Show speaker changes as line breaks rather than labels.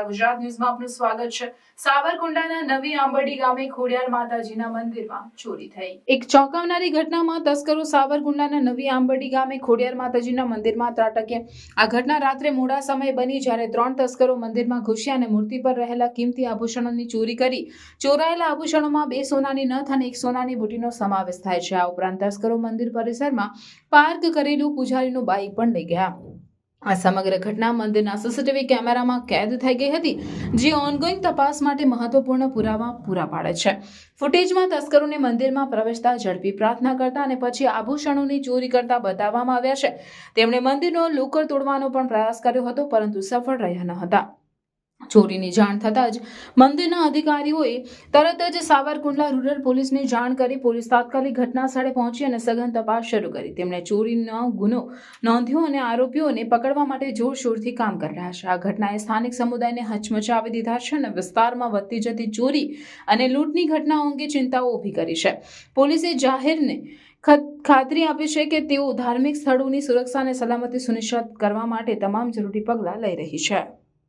નમસ્કાર, ગુજરાત ન્યૂઝમાં આપનું સ્વાગત છે। સાવરકુંડલાના નવી આંબરડી ગામે ખોડિયાર માતાજીના મંદિરમાં ચોરી થઈ। એક ચોંકાવનારી ઘટનામાં તસ્કરો સાવરકુંડલાના નવી આંબરડી ગામે ખોડિયાર માતાજીના મંદિરમાં ત્રાટક્યા। આ ઘટના રાત્રે મોડા સમયે બની, જ્યારે 3 તસ્કરો મંદિરમાં ઘૂસ્યા અને મૂર્તિ પર રહેલા કિંમતી આભૂષણોની ચોરી કરી। ચોરાયેલા આભૂષણોમાં 2 સોનાની નથ અને 1 સોનાની બુટ્ટીનો સમાવેશ થાય છે। આ ઉપરાંત તસ્કરો મંદિર પરિસરમાં પાર્ક કરેલું પૂજારીનું બાઇક પણ લઈ ગયા। આ સમગ્ર ઘટના મંદિરના સીસીટીવી કેમેરામાં કેદ થઈ ગઈ હતી, જે ઓનગોઈંગ તપાસ માટે મહત્વપૂર્ણ પુરાવા પૂરા પાડે છે। ફૂટેજમાં તસ્કરોને મંદિરમાં પ્રવેશતા ઝડપી પ્રાર્થના કરતા અને પછી આભૂષણોની ચોરી કરતા બતાવવામાં આવ્યા છે। તેમણે મંદિરનો લોકર તોડવાનો પણ પ્રયાસ કર્યો હતો, પરંતુ સફળ રહ્યા ન હતા। ચોરીની જાણ થતાં જ મંદિરના અધિકારીઓએ તરત જ સાવરકુંડલા રૂરલ પોલીસને જાણ કરી। પોલીસ તાત્કાલિક ઘટના સ્થળે પહોંચી અને સઘન તપાસ શરૂ કરી। તેમણે ચોરીનો ગુનો નોંધ્યો અને આરોપીઓને પકડવા માટે જોરશોરથી કામ કરી રહ્યા છે। આ ઘટનાએ સ્થાનિક સમુદાયને હચમચાવી દીધા છે અને વિસ્તારમાં વધતી જતી ચોરી અને લૂંટની ઘટનાઓ અંગે ચિંતાઓ ઊભી કરી છે। પોલીસે જાહેરને ખાતરી આપી છે કે તેઓ ધાર્મિક સ્થળોની સુરક્ષા અને સલામતી સુનિશ્ચિત કરવા માટે તમામ જરૂરી પગલાં લઈ રહી છે।